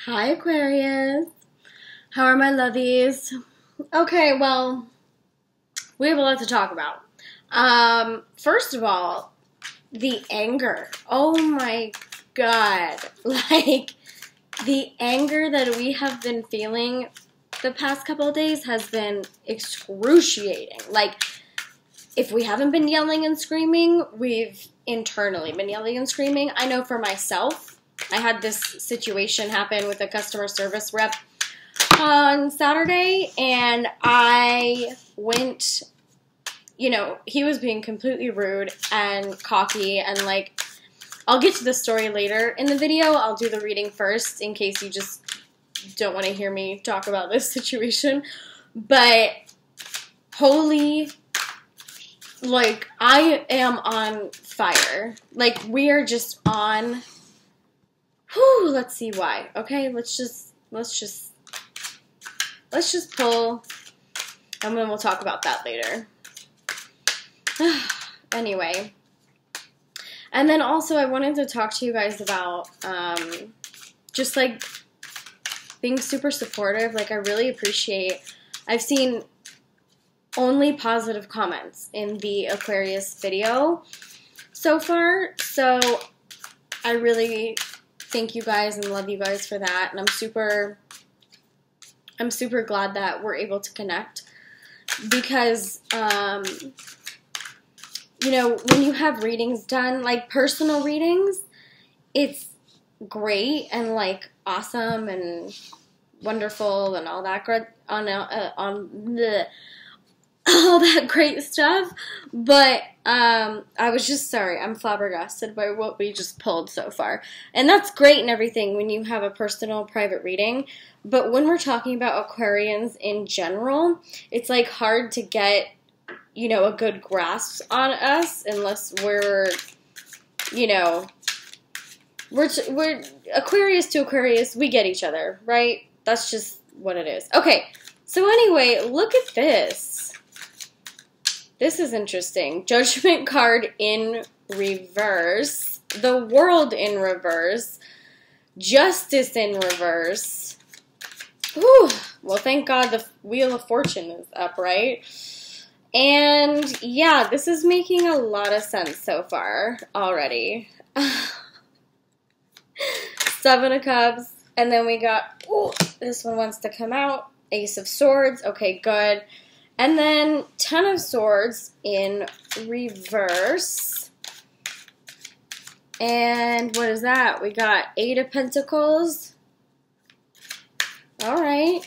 Hi, Aquarius. How are my lovies? Okay, well, we have a lot to talk about. First of all, the anger. Oh my God. Like, the anger that we have been feeling the past couple of days has been excruciating. Like, if we haven't been yelling and screaming, we've internally been yelling and screaming. I know for myself, I had this situation happen with a customer service rep on Saturday, and I went, he was being completely rude and cocky, and like, I'll get to the story later in the video. I'll do the reading first in case you just don't want to hear me talk about this situation. But holy, like, I am on fire. Like, we are just on. Whew, let's see why. Okay, let's just pull, and then we'll talk about that later. Anyway, and then also I wanted to talk to you guys about just like being super supportive. Like, I really appreciate. I've seen only positive comments in the Aquarius video so far, so I really thank you guys and love you guys for that, and I'm super glad that we're able to connect, because when you have readings done, like personal readings, it's great and like awesome and wonderful and all that all that great stuff, but I was just sorry. I'm flabbergasted by what we just pulled so far. And that's great and everything when you have a personal private reading, but when we're talking about Aquarians in general, it's like hard to get, a good grasp on us unless we're Aquarius to Aquarius, we get each other, right? That's just what it is. Okay, so anyway, look at this. This is interesting. Judgment card in reverse. The World in reverse. Justice in reverse. Whew. Well, thank God the Wheel of Fortune is up, right? And yeah, this is making a lot of sense so far already. Seven of Cups. And then we got, this one wants to come out. Ace of Swords. Okay, good. And then 10 of Swords in reverse. And what is that? We got 8 of Pentacles. All right.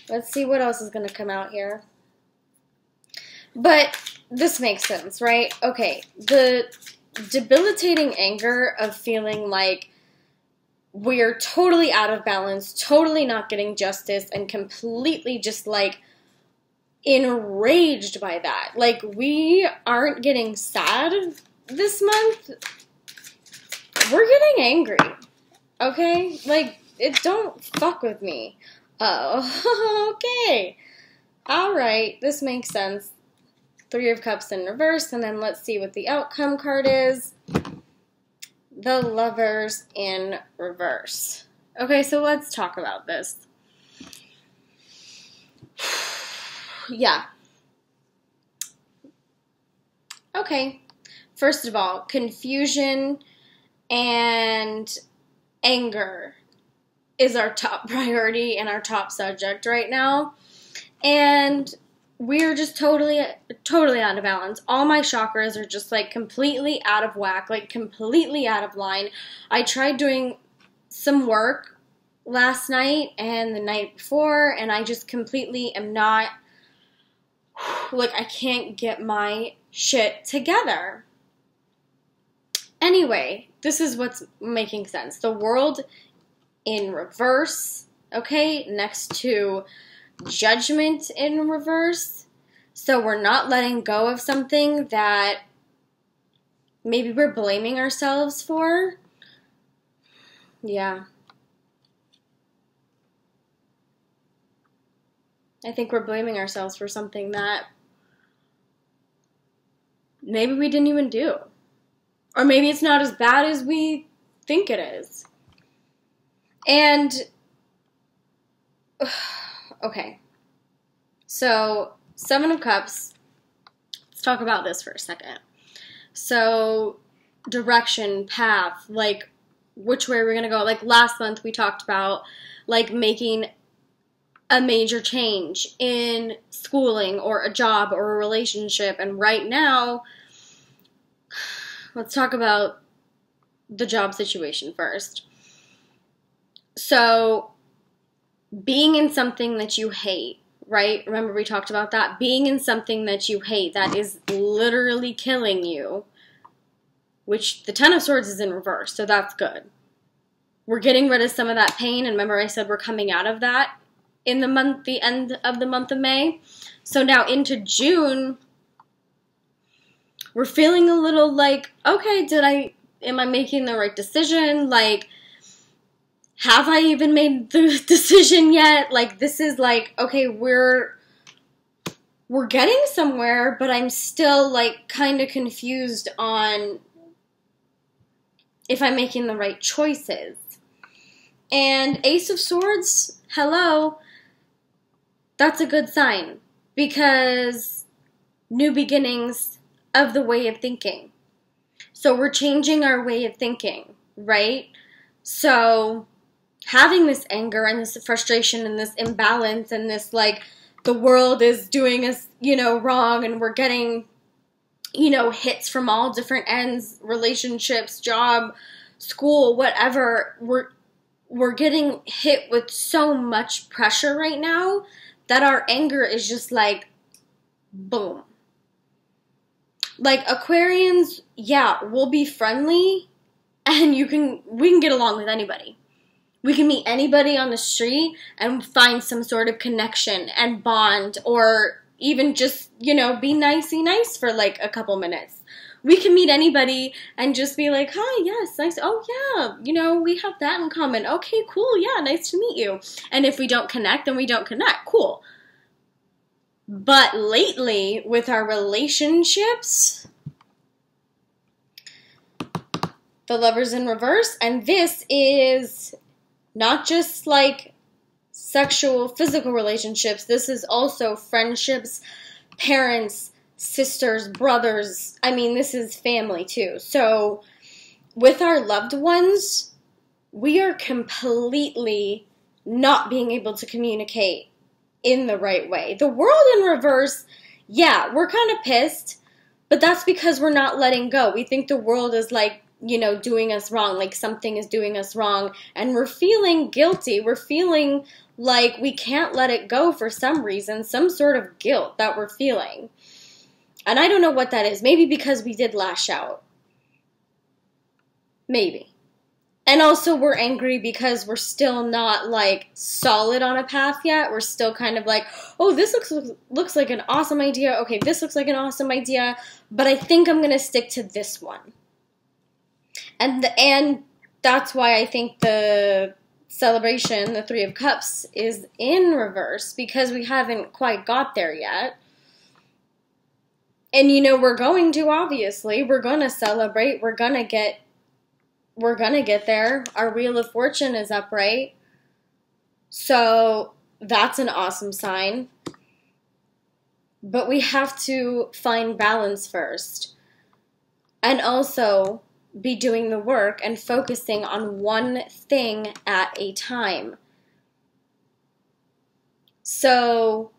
Let's see what else is going to come out here. But this makes sense, right? Okay. The debilitating anger of feeling like we're totally out of balance, totally not getting justice, and completely just like enraged by that. Like, we aren't getting sad this month. We're getting angry. Okay? Like, don't fuck with me. Oh, okay. Alright, this makes sense. 3 of Cups in reverse, and then let's see what the outcome card is. The Lovers in reverse. Okay, so let's talk about this. Yeah. Okay. First of all, confusion and anger is our top priority and our top subject right now. And we're just totally out of balance. All my chakras are just like completely out of whack, like completely out of line. I tried doing some work last night and the night before, and I just completely am not, like, I can't get my shit together. Anyway, this is what's making sense. The World in reverse, okay, next to Judgment in reverse. So we're not letting go of something that maybe we're blaming ourselves for. Yeah. I think we're blaming ourselves for something that maybe we didn't even do. Or maybe it's not as bad as we think it is. And, okay. So, Seven of Cups. Let's talk about this for a second. So, direction, path, like, which way we're going to go. Like, last month we talked about, like, making a major change in schooling or a job or a relationship. And right now, let's talk about the job situation first. So, being in something that you hate, right? Remember we talked about that? Being in something that you hate, that is literally killing you, which the Ten of Swords is in reverse, so that's good. We're getting rid of some of that pain, and remember I said we're coming out of that in the end of the month of May. So now into June, we're feeling a little like, okay, am I making the right decision? Like, have I even made the decision yet? Like, this is like, okay, we're getting somewhere, but I'm still like kind of confused on if I'm making the right choices. And Ace of Swords, hello, that's a good sign, because new beginnings of the way of thinking. So we're changing our way of thinking, right? So having this anger and this frustration and this imbalance and this, like, the world is doing us, wrong, and we're getting, hits from all different ends, relationships, job, school, whatever. We're getting hit with so much pressure right now that our anger is just like, boom. Like, Aquarians, yeah, we'll be friendly, and we can get along with anybody. We can meet anybody on the street and find some sort of connection and bond, or even just, be nice for like a couple minutes. We can meet anybody and just be like, hi, yes, nice. Oh, yeah, we have that in common. Okay, cool. Yeah, nice to meet you. And if we don't connect, then we don't connect. Cool. But lately, with our relationships, the Lover's in reverse, and this is not just like sexual, physical relationships. This is also friendships, parents, sisters, brothers. I mean, this is family too. So with our loved ones, we are completely not being able to communicate in the right way. The world in reverse, yeah, we're kind of pissed, but that's because we're not letting go. We think the world is like, doing us wrong, like something is doing us wrong, and we're feeling guilty. We're feeling like we can't let it go for some reason, some sort of guilt that we're feeling. And I don't know what that is. Maybe because we did lash out. Maybe. And also we're angry because we're still not like solid on a path yet. We're still kind of like, oh, this looks like an awesome idea. Okay, this looks like an awesome idea, but I think I'm going to stick to this one. And that's why I think the celebration, the Three of Cups, is in reverse, because we haven't quite got there yet. And we're going to, obviously. We're going to celebrate. We're going to get there. Our Wheel of Fortune is upright. So that's an awesome sign. But we have to find balance first. And also be doing the work and focusing on one thing at a time. So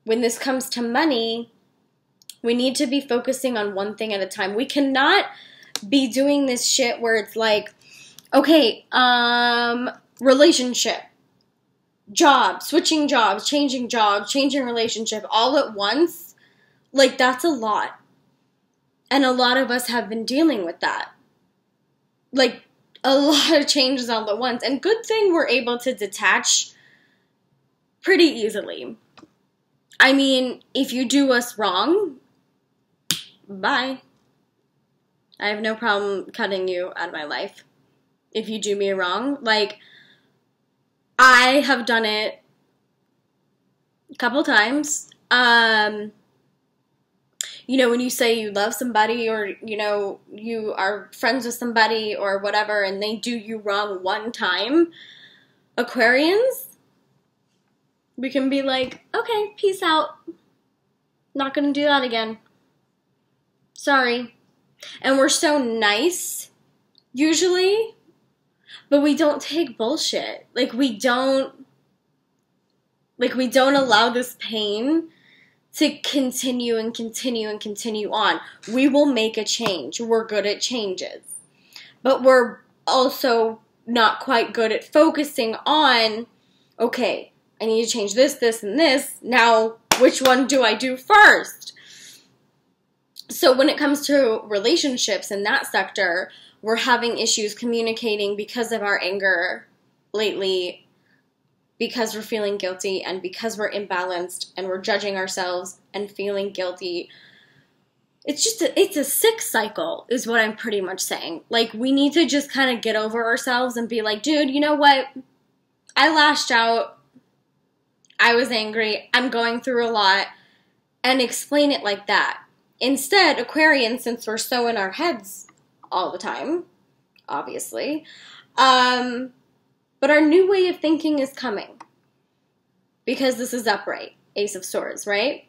when this comes to money, we need to be focusing on one thing at a time. We cannot be doing this shit where it's like, okay, relationship, job, switching jobs, changing relationship all at once. Like, that's a lot. And a lot of us have been dealing with that. Like, a lot of changes all at once. And good thing we're able to detach pretty easily. I mean, if you do us wrong, bye. I have no problem cutting you out of my life if you do me wrong. Like, I have done it a couple times. When you say you love somebody, or, you are friends with somebody or whatever, and they do you wrong one time, Aquarians, we can be like, okay, peace out. Not gonna do that again. Sorry. And we're so nice, usually, but we don't take bullshit. Like, we don't allow this pain to continue and continue and continue on. We will make a change. We're good at changes. But we're also not quite good at focusing on, okay, I need to change this, this, and this. Now, which one do I do first? So when it comes to relationships in that sector, we're having issues communicating because of our anger lately, because we're feeling guilty, and because we're imbalanced and we're judging ourselves and feeling guilty. It's a sick cycle is what I'm pretty much saying. Like, we need to just kind of get over ourselves and be like, dude, you know what? I lashed out. I was angry. I'm going through a lot. And explain it like that. Instead, Aquarians, since we're so in our heads all the time, obviously, but our new way of thinking is coming. Because this is upright. Ace of Swords, right?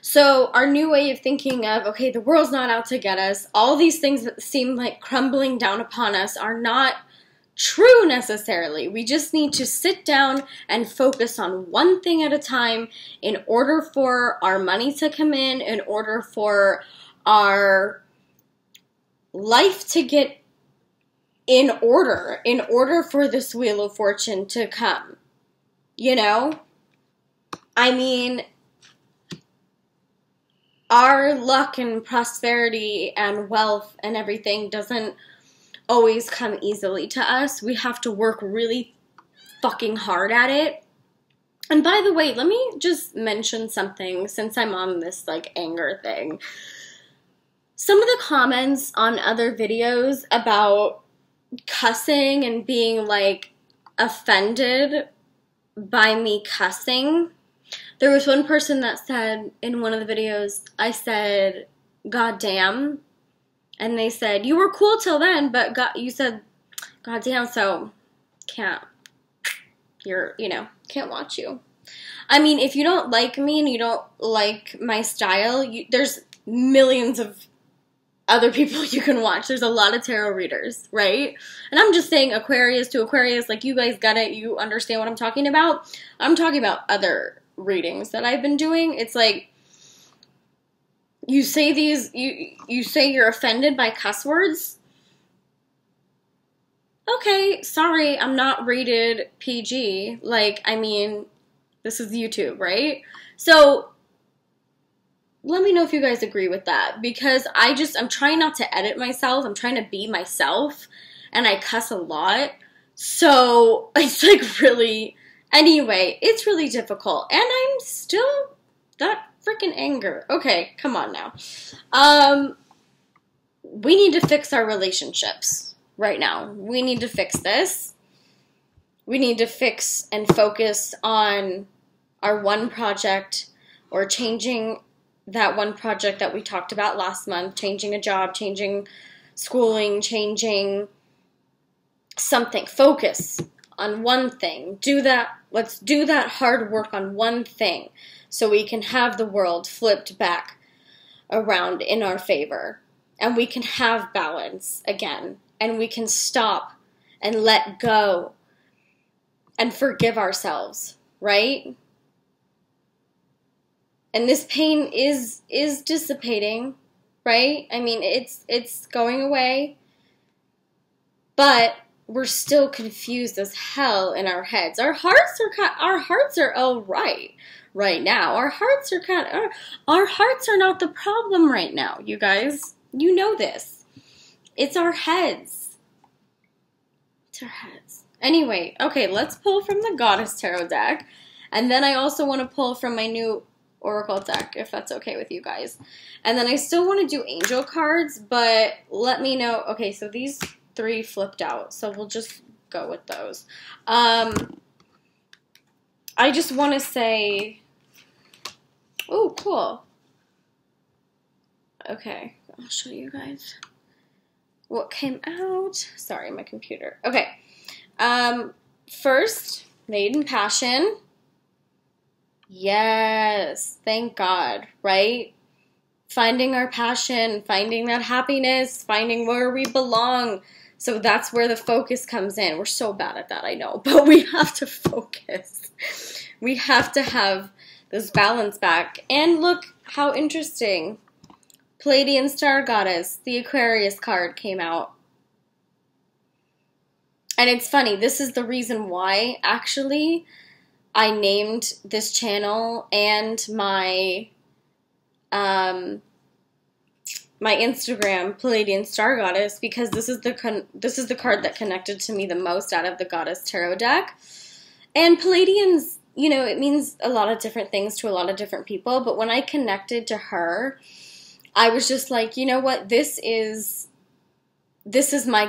So our new way of thinking of, okay, the world's not out to get us. All these things that seem like crumbling down upon us are not true necessarily. We just need to sit down and focus on one thing at a time in order for our money to come in order for our life to get in order for this Wheel of Fortune to come. You know? I mean, our luck and prosperity and wealth and everything doesn't always come easily to us. We have to work really fucking hard at it. And by the way, let me just mention something since I'm on this like anger thing. Some of the comments on other videos about cussing and being like offended by me cussing. There was one person that said in one of the videos, I said, "God damn." And they said, you were cool till then, but you said, "God damn," so can't watch you. I mean, if you don't like me and you don't like my style, there's millions of other people you can watch. There's a lot of tarot readers, right? And I'm just saying Aquarius to Aquarius, like, you guys get it, you understand what I'm talking about. I'm talking about other readings that I've been doing. It's like, you say you say you're offended by cuss words. Okay, sorry, I'm not rated PG. Like, I mean, this is YouTube, right? So, let me know if you guys agree with that. Because I'm trying not to edit myself. I'm trying to be myself. And I cuss a lot. So, it's like really... Anyway, it's really difficult. And I'm still... that freaking anger. Okay, come on now. We need to fix our relationships right now. We need to fix this. We need to fix and focus on our one project or changing that one project that we talked about last month, changing a job, changing schooling, changing something. Focus on one thing. Do that. Let's do that hard work on one thing so we can have the world flipped back around in our favor. And we can have balance again. And we can stop and let go and forgive ourselves, right? And this pain is dissipating, right? I mean, it's going away. But we're still confused as hell in our heads. Our hearts are all right now. Our hearts are not the problem right now, you guys. You know this. It's our heads. It's our heads. Anyway, okay, let's pull from the Goddess Tarot deck. And then I also want to pull from my new Oracle deck, if that's okay with you guys. And then I still want to do angel cards, but let me know. Okay, so these 3 flipped out, so we'll just go with those. I just want to say, oh, cool. Okay, I'll show you guys what came out. Sorry, my computer. Okay. first, made in passion. Yes, thank God, right? Finding our passion, finding that happiness, finding where we belong. So that's where the focus comes in. We're so bad at that, I know, but we have to focus. We have to have this balance back. And look how interesting. Palladian Star Goddess, the Aquarius card came out. And it's funny, this is the reason why, actually, I named this channel and my my Instagram Palladian Star Goddess, because this is the card that connected to me the most out of the Goddess Tarot deck. And Palladians, you know, it means a lot of different things to a lot of different people, but when I connected to her, I was just like, you know what, this is my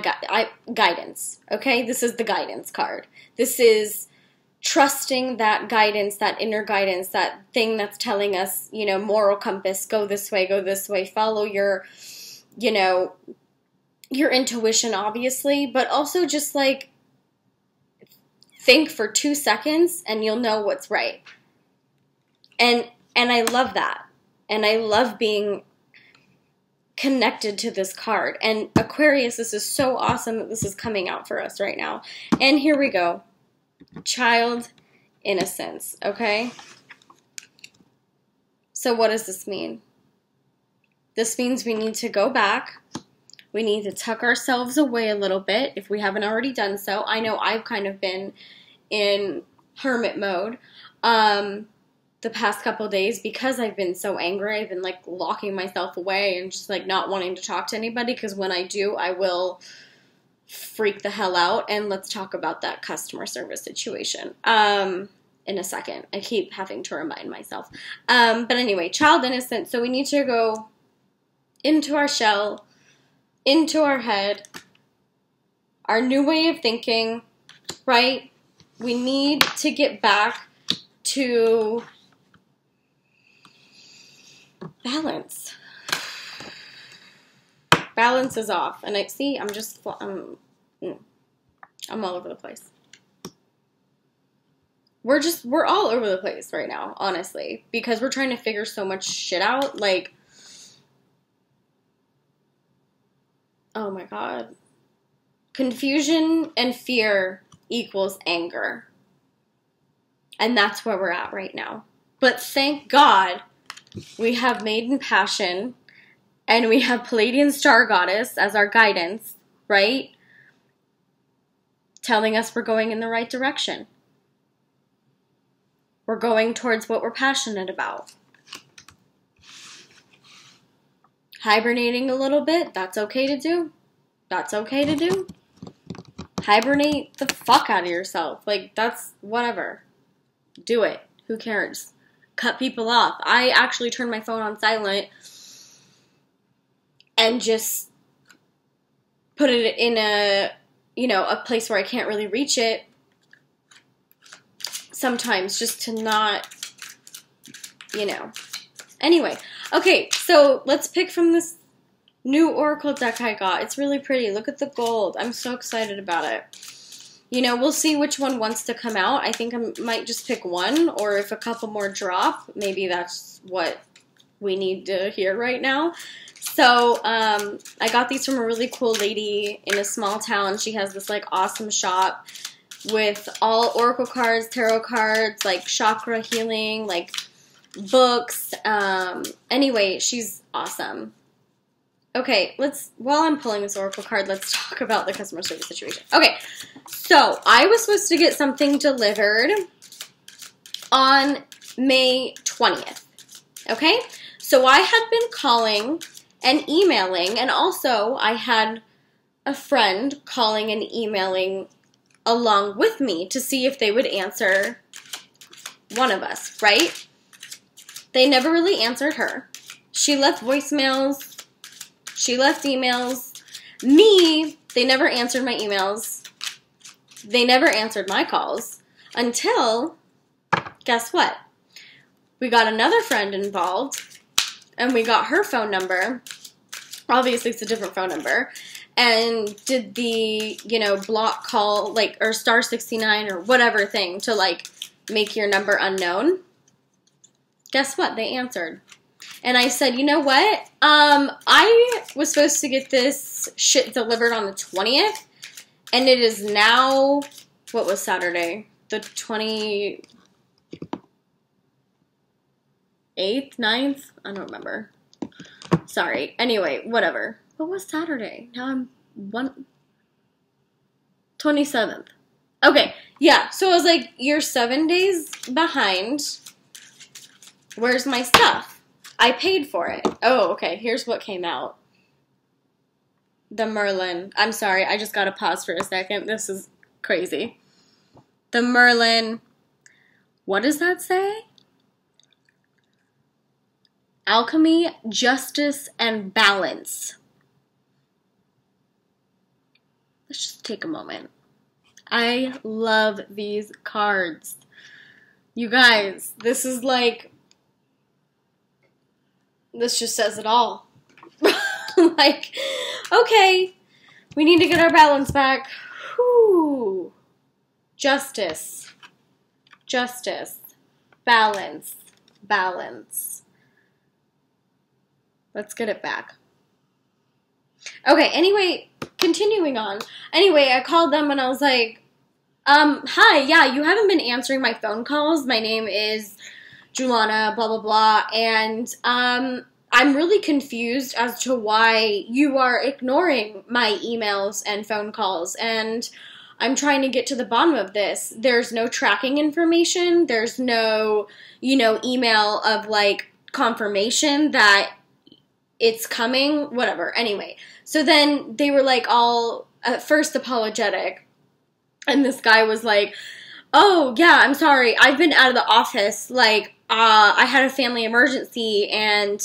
guidance, okay? This is the guidance card. This is trusting that guidance, that inner guidance, that thing that's telling us, you know, moral compass, go this way, follow your, you know, your intuition, obviously, but also just like think for 2 seconds and you'll know what's right. And I love that. And I love being connected to this card. And Aquarius, this is so awesome that this is coming out for us right now. And here we go. Child innocence, okay? So what does this mean? This means we need to go back. We need to tuck ourselves away a little bit if we haven't already done so. I know I've kind of been in hermit mode the past couple of days because I've been so angry. I've been like locking myself away and just like not wanting to talk to anybody, because when I do, I will freak the hell out. And let's talk about that customer service situation in a second. I keep having to remind myself. But anyway, child innocence. So we need to go into our shell, into our head, our new way of thinking, right? We need to get back to balance. Balance is off. And I see, I'm all over the place. We're all over the place right now, honestly, because we're trying to figure so much shit out. Like, oh my God. Confusion and fear equals anger. And that's where we're at right now. But thank God we have Maiden Passion and we have Palladian Star Goddess as our guidance, right? Telling us we're going in the right direction. We're going towards what we're passionate about. Hibernating a little bit, that's okay to do. That's okay to do. Hibernate the fuck out of yourself. Like, that's whatever. Do it. Who cares? Cut people off. I actually turned my phone on silent and just put it in a, you know, a place where I can't really reach it sometimes, just to not, you know. Anyway, okay, so let's pick from this new oracle deck I got. It's really pretty. Look at the gold. I'm so excited about it. You know, we'll see which one wants to come out. I think I might just pick one, or if a couple more drop, maybe that's what we need to hear right now. So, I got these from a really cool lady in a small town. She has this, like, awesome shop with all oracle cards, tarot cards, like, chakra healing, like, books. Anyway, she's awesome. Okay, while I'm pulling this oracle card, let's talk about the customer service situation. Okay, so I was supposed to get something delivered on May 20th, okay? So I had been calling and emailing, and also I had a friend calling and emailing along with me to see if they would answer one of us, right? They never really answered her. She left voicemails. She left emails. Me, they never answered my emails. They never answered my calls until, guess what? We got another friend involved, and we got her phone number. Obviously, it's a different phone number. and did the, block call, like, or star 69 or whatever thing to, like, make your number unknown. Guess what? They answered. And I said, you know what? I was supposed to get this shit delivered on the 20th, and it is now, what was Saturday? The 28th, 9th? I don't remember. Sorry. Anyway, whatever. What was Saturday? Now I'm 27th. Okay, yeah. So I was like, you're 7 days behind. Where's my stuff? I paid for it. Oh, okay. Here's what came out. The Merlin. I'm sorry. I just got to pause for a second. This is crazy. The Merlin. What does that say? Alchemy, justice, and balance. Let's just take a moment. I love these cards. You guys, this is like, this just says it all. Like, okay, we need to get our balance back. Whew. Justice, justice, balance, balance. Let's get it back. Okay, anyway, continuing on. Anyway, I called them and I was like, hi, yeah, you haven't been answering my phone calls. My name is Julana, blah, blah, blah, and I'm really confused as to why you are ignoring my emails and phone calls, and I'm trying to get to the bottom of this. There's no tracking information. There's no, email of, like, confirmation that it's coming, whatever. Anyway, so then they were, like, all at first apologetic, and this guy was like, oh, yeah, I'm sorry. I've been out of the office. Like, I had a family emergency, and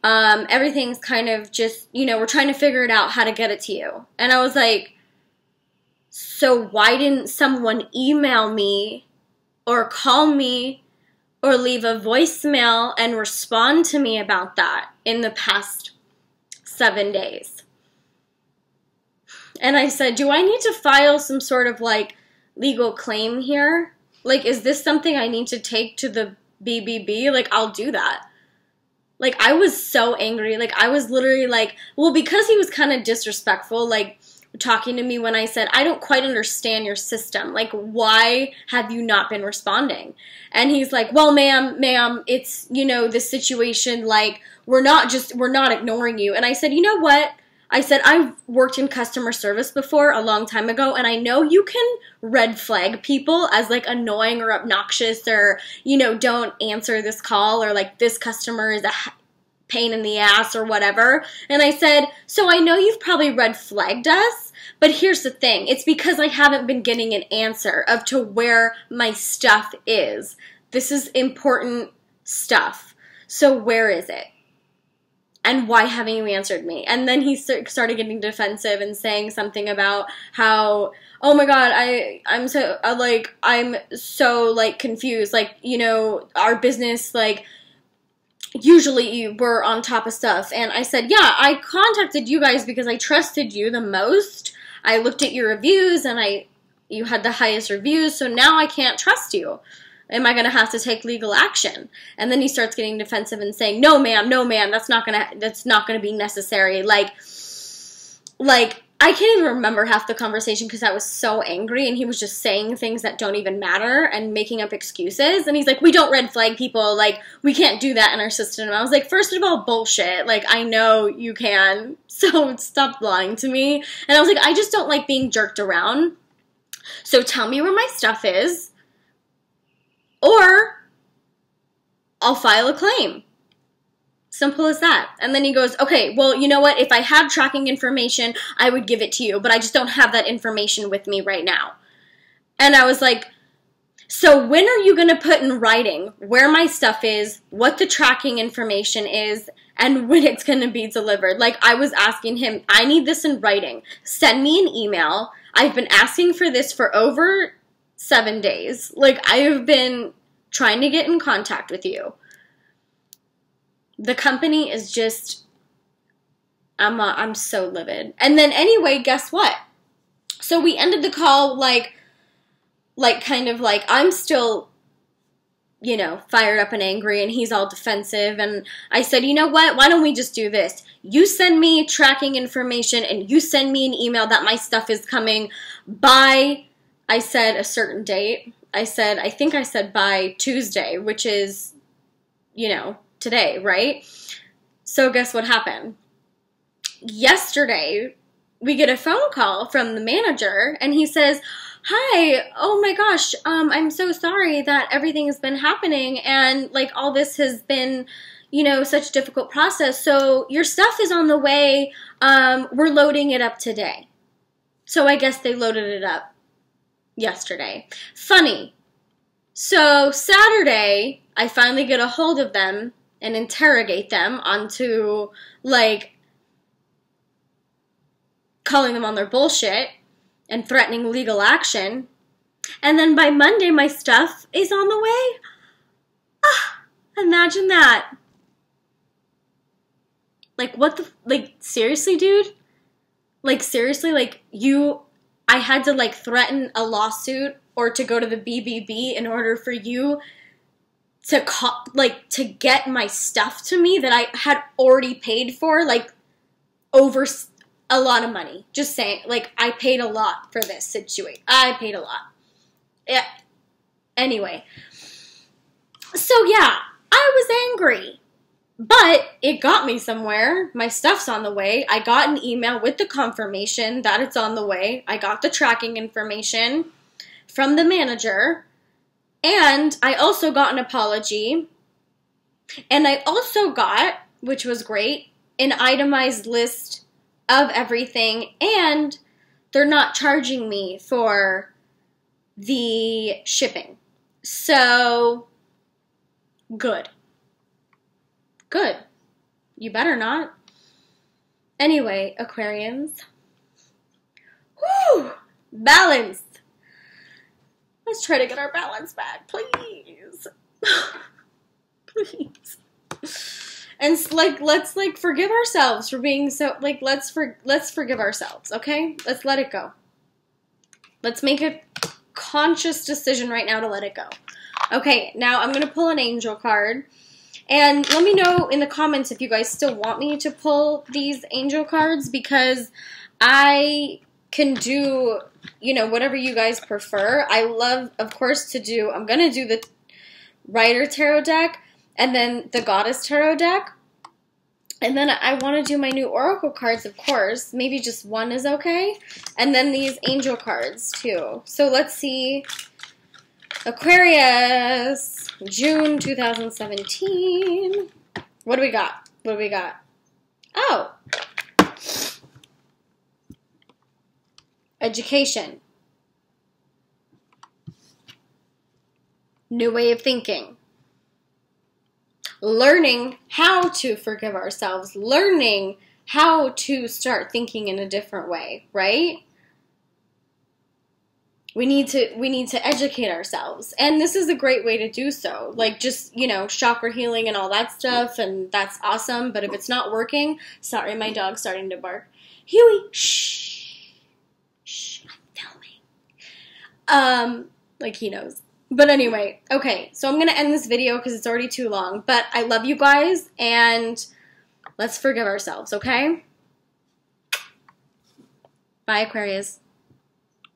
everything's kind of just, we're trying to figure it out how to get it to you. And I was like, so why didn't someone email me or call me or leave a voicemail and respond to me about that in the past 7 days? And I said, do I need to file some sort of, like, legal claim here? Like, is this something I need to take to the BBB? Like, I'll do that. Like, I was so angry. Like, I was literally like, well, because he was kind of disrespectful, like, talking to me when I said, I don't quite understand your system. Like, why have you not been responding? And he's like, well, ma'am, it's, this situation, like, we're not ignoring you. And I said, you know what? I said, I've worked in customer service before a long time ago, and I know you can red flag people as, like, annoying or obnoxious or, don't answer this call, or, like, this customer is a pain in the ass or whatever. And I said, so I know you've probably red flagged us, but here's the thing. It's because I haven't been getting an answer of to where my stuff is. This is important stuff. So where is it? And why haven't you answered me? And then he started getting defensive and saying something about how, oh my God, I'm so confused. Like, our business, like, usually we're on top of stuff. And I said, yeah, I contacted you guys because I trusted you the most. I looked at your reviews and you had the highest reviews. So now I can't trust you. Am I going to have to take legal action? And then he starts getting defensive and saying, no, ma'am, that's not going to be necessary. Like, I can't even remember half the conversation because I was so angry, and he was just saying things that don't even matter and making up excuses. And he's like, we don't red flag people. Like, we can't do that in our system. And I was like, first of all, bullshit. Like, I know you can. So stop lying to me. And I was like, I just don't like being jerked around. So tell me where my stuff is, or I'll file a claim. Simple as that. And then he goes, okay, well, you know what? If I had tracking information, I would give it to you, but I just don't have that information with me right now. And I was like, so when are you going to put in writing where my stuff is, what the tracking information is, and when it's going to be delivered? Like, I was asking him, I need this in writing. Send me an email. I've been asking for this for over 7 days. Like, I have been trying to get in contact with you. The company is just, I'm so livid. And then anyway, guess what? So we ended the call like kind of like I'm still, you know, fired up and angry, and he's all defensive. And I said, you know what? Why don't we just do this? You send me tracking information, and you send me an email that my stuff is coming by, I said a certain date. I think I said by Tuesday, which is, you know, today, right? So guess what happened? Yesterday, we get a phone call from the manager, and he says, hi, oh my gosh, I'm so sorry that everything has been happening, and like all this has been, you know, such a difficult process. So your stuff is on the way. We're loading it up today. So I guess they loaded it up yesterday. Funny. So Saturday, I finally get a hold of them and interrogate them onto like calling them on their bullshit and threatening legal action. And then by Monday, my stuff is on the way. Ah, imagine that. Like, what the, like, seriously, dude? Like, seriously, like, I had to, like, threaten a lawsuit or to go to the BBB in order for you to call, like, to get my stuff to me that I had already paid for, like, over a lot of money. Just saying, like, I paid a lot for this situation. I paid a lot. Yeah. Anyway. So, yeah, I was angry. But it got me somewhere. My stuff's on the way. I got an email with the confirmation that it's on the way. I got the tracking information from the manager. And I also got an apology. And I also got, which was great, an itemized list of everything, and they're not charging me for the shipping. So, good. Good. You better not. Anyway, Aquarians. Whew! Balanced. Let's try to get our balance back, please. Please. And like, let's like forgive ourselves for being so like. Let's forgive ourselves, okay? Let's let it go. Let's make a conscious decision right now to let it go. Okay, now I'm gonna pull an angel card, and let me know in the comments if you guys still want me to pull these angel cards, because I can do, you know, whatever you guys prefer. I love, of course, to do. I'm gonna do the Rider Tarot deck. And then the Goddess Tarot deck. And then I want to do my new Oracle cards, of course. Maybe just one is okay. And then these angel cards, too. So let's see. Aquarius, June 2017. What do we got? What do we got? Oh. Education. New way of thinking. Learning how to forgive ourselves, learning how to start thinking in a different way, right? We need to educate ourselves, and this is a great way to do so. Like, just, you know, chakra healing and all that stuff, and that's awesome. But if it's not working, sorry, my dog's starting to bark. Huey, shh, shh, I'm filming. Like he knows. But anyway, okay, so I'm going to end this video because it's already too long. But I love you guys, and let's forgive ourselves, okay? Bye, Aquarius.